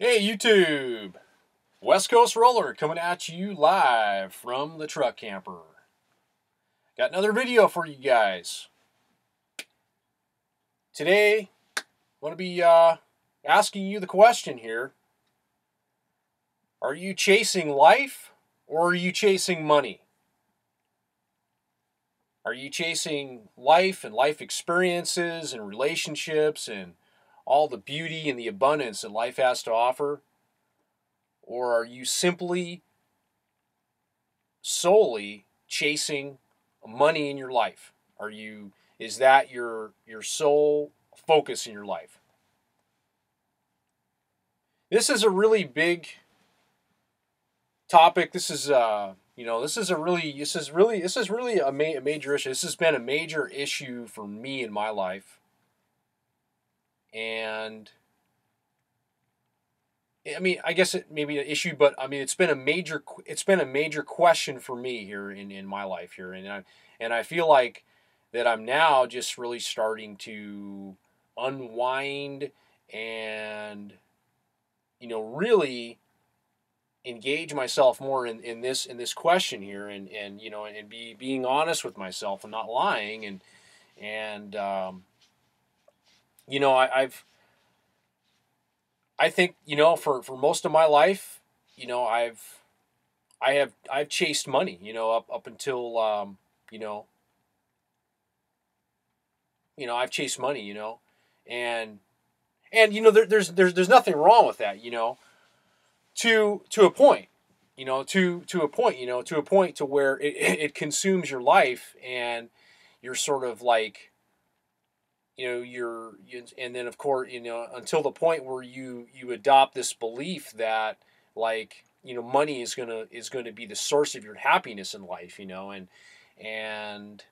Hey YouTube! West Coast Roller coming at you live from the truck camper. Got another video for you guys. Today, I'm going to be asking you the question here. Are you chasing life or are you chasing money? Are you chasing life and life experiences and relationships and all the beauty and the abundance that life has to offer? Or are you solely chasing money in your life? Is that your sole focus in your life? This is a really big topic. This is really a major issue. This has been a major issue for me in my life. And I mean, I guess it may be an issue, but I mean, it's been a major question for me here in my life here, and I feel like that I'm now just really starting to unwind and really engage myself more in this question here, and being honest with myself and not lying, and I've I think for most of my life, I've chased money, up until you know I've chased money, and there's nothing wrong with that, to a point, to a point, to a point to where it consumes your life, and you're sort of like, and then of course, until the point where you adopt this belief that, like, money is going to be the source of your happiness in life, and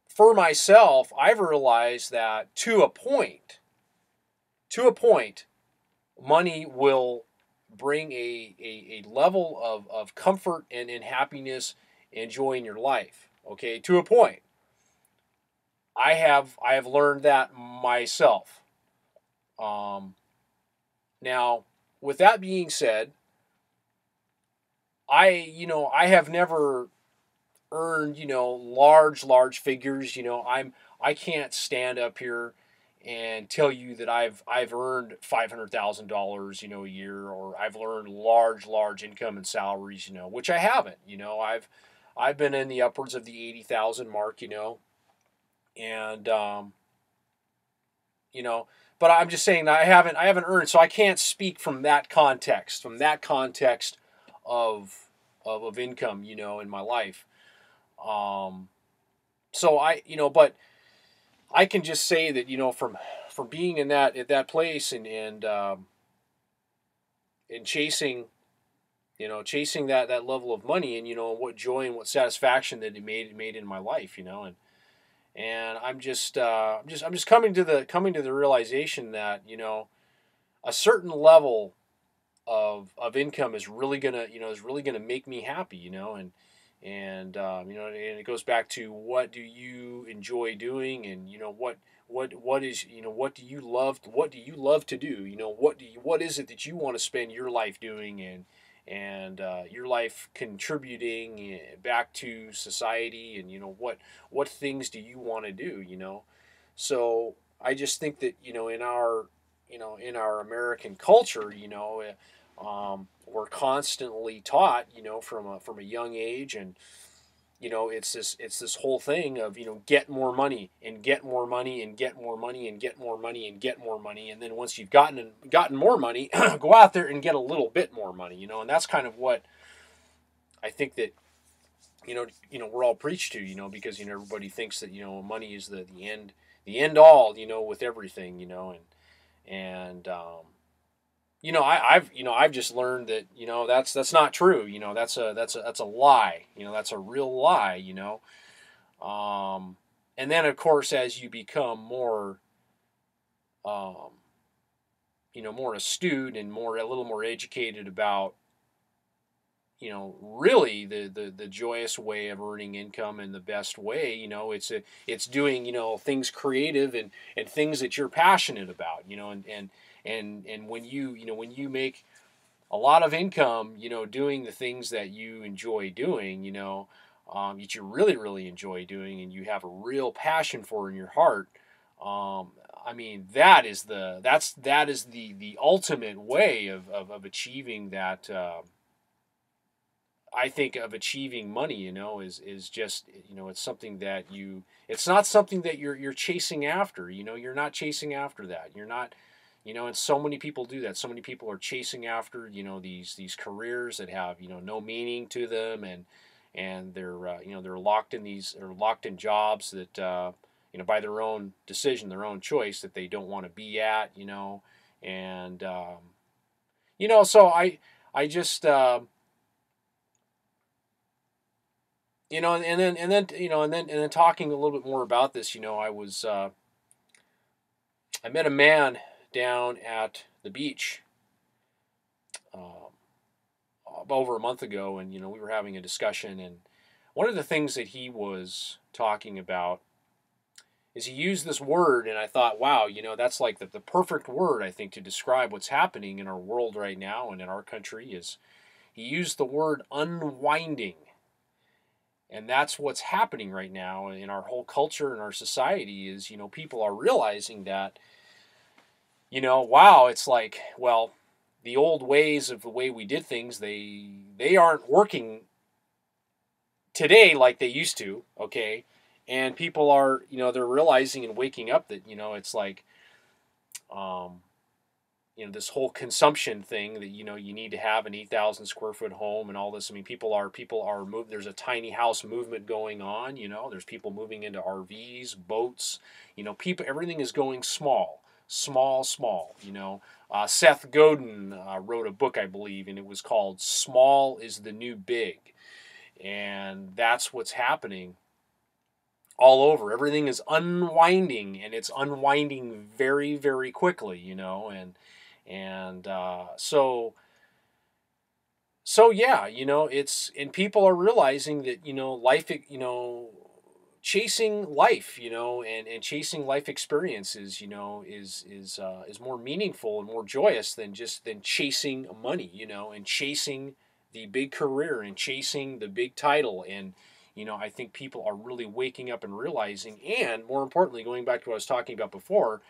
for myself, I've realized that to a point, money will bring a level of comfort and happiness and joy in your life. Okay, to a point. I have learned that myself. Um, Now, with that being said, I have never earned large figures. I can't stand up here and tell you that I've earned $500,000 a year, or I've earned large income and salaries, which I haven't. I've been in the upwards of the 80,000 mark, and you know but I'm just saying that I haven't earned, so I can't speak from that context, of income, in my life. um so but I can just say that, from being in that at that place, and chasing that level of money, and what joy and what satisfaction that it made in my life, and I'm just coming to the realization that, a certain level of income is really gonna make me happy, and it goes back to, what do you enjoy doing, and what do you love to do, what is it that you want to spend your life doing, and your life contributing, back to society, and what things do you want to do, so I just think that, in our American culture, we're constantly taught, from a young age, and it's this whole thing of, get more money and get more money and get more money and get more money and get more money, and then once you've gotten more money, go out there and get a little bit more money, and that's kind of what I think that, we're all preached to, because everybody thinks that, money is the end all, with everything, and I've just learned that, that's not true. That's a lie. That's a real lie. And then, of course, as you become more, um, more astute and a little more educated about, really the joyous way of earning income and the best way. It's doing, things creative and things that you're passionate about, and when you make a lot of income, doing the things that you enjoy doing, that you really, really enjoy doing and you have a real passion for in your heart. I mean, that is the ultimate way of achieving that. I think of achieving money, is just, it's something that it's not something that you're chasing after. You're not chasing after that. You're not, and so many people do that. So many people are chasing after, these careers that have, no meaning to them, and they're, they're locked in jobs that, by their own decision, their own choice, that they don't want to be at, and, so I just, and then talking a little bit more about this, I met a man down at the beach over a month ago, and we were having a discussion, and one of the things that he was talking about is he used this word, and I thought, wow, that's like the perfect word, I think, to describe what's happening in our world right now and in our country. Is he used the word unwinding. And that's what's happening right now in our whole culture and our society is, people are realizing that, wow, it's like, well, the old ways of the way we did things, they aren't working today like they used to, okay? And people are, they're realizing and waking up that, it's like, um, this whole consumption thing that, you need to have an 8,000 square foot home and all this. I mean, people are moving. There's a tiny house movement going on. There's people moving into RVs, boats. Everything is going small, small, small. Seth Godin wrote a book, I believe, and it was called "Small is the New Big," and that's what's happening all over. Everything is unwinding, and it's unwinding very, very quickly. So yeah, it's, and people are realizing that, life, chasing life, and chasing life experiences, is more meaningful and more joyous than chasing money, and chasing the big career and chasing the big title. And I think people are really waking up and realizing, and more importantly, going back to what I was talking about before,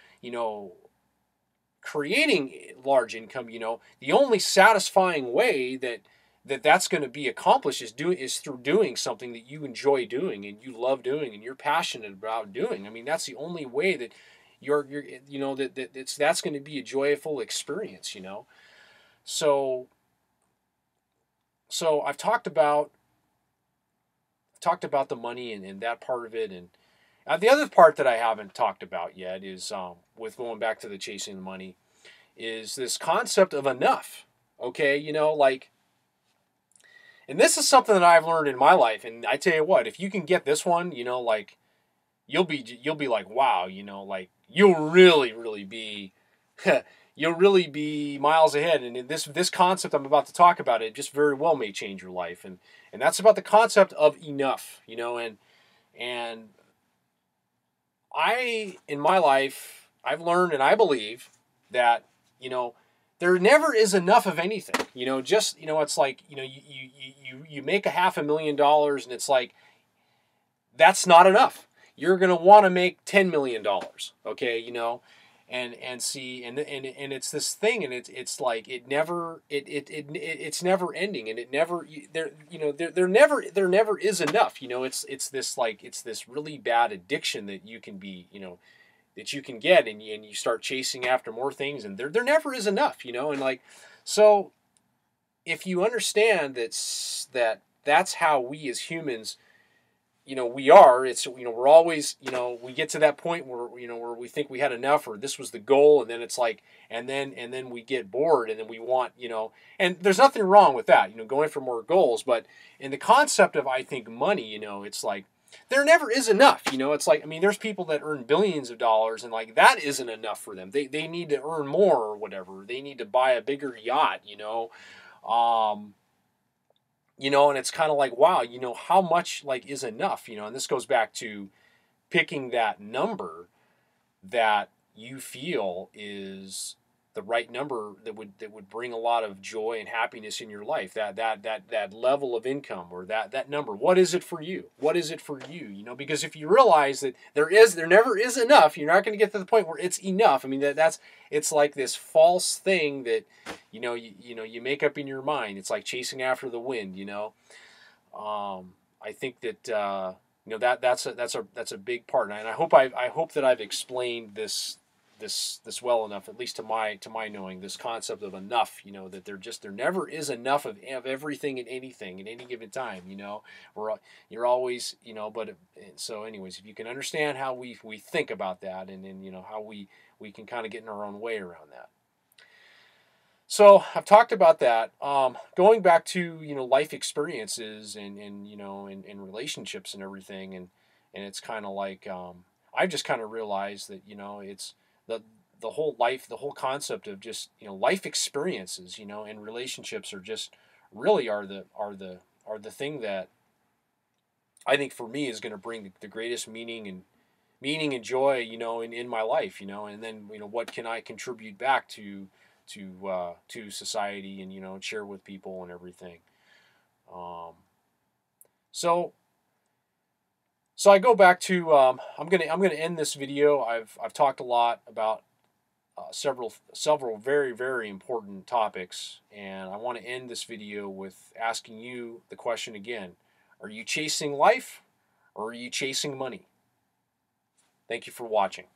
creating large income, the only satisfying way that's going to be accomplished is through doing something that you enjoy doing and you love doing and you're passionate about doing. I mean, that's the only way that you're that's going to be a joyful experience. So I've talked about the money and that part of it. And the other part that I haven't talked about yet is, with going back to the chasing the money, is this concept of enough. Okay, and this is something that I've learned in my life. And I tell you what, if you can get this one, you'll be like, wow, you'll really, really be, you'll really be miles ahead. And this concept I'm about to talk about, it just very well may change your life. And that's about the concept of enough, and in my life, I've learned and I believe that, there never is enough of anything. It's like, you make $500,000 and it's like, that's not enough. You're going to want to make $10 million. Okay. And see, and it's this thing, and it's like, it's never ending, and it never, there never is enough. It's this really bad addiction that you can be, that you can get, and you start chasing after more things, and there never is enough, and like, so if you understand that's how we as humans, we are, it's, we're always, we get to that point where, where we think we had enough, or this was the goal. And then it's like, and then we get bored, and then we want, and there's nothing wrong with that, going for more goals. But in the concept of, I think, money, it's like, there never is enough, it's like, I mean, there's people that earn billions of dollars, and like, that isn't enough for them. They need to earn more or whatever. They need to buy a bigger yacht, you know, and it's kind of like, wow, you know, how much like is enough, you know, and this goes back to picking that number that you feel is the right number that would bring a lot of joy and happiness in your life. That level of income, or that number. What is it for you? What is it for you? You know, because if you realize that there never is enough, you're not going to get to the point where it's enough. I mean, that's it's like this false thing that you make up in your mind. It's like chasing after the wind. You know, I think that that's a big part, and I hope that I've explained this well enough, at least to my knowing, this concept of enough. You know, that there never is enough of everything and anything at any given time. You know, you're always, you know. But so anyways, if you can understand how we think about that, and then, you know, how we can kind of get in our own way around that. So I've talked about that. Going back to, you know, life experiences, and you know, and relationships and everything, and it's kind of like, I've just kind of realized that, you know, it's the the whole concept of just, you know, life experiences, you know, and relationships are just really are the thing that I think for me is going to bring the greatest meaning and joy, you know, in my life, you know. And then, you know, what can I contribute back to society, and, you know, share with people and everything. Um, so so I go back to, I'm gonna end this video. I've talked a lot about several very important topics, and I want to end this video with asking you the question again: are you chasing life, or are you chasing money? Thank you for watching.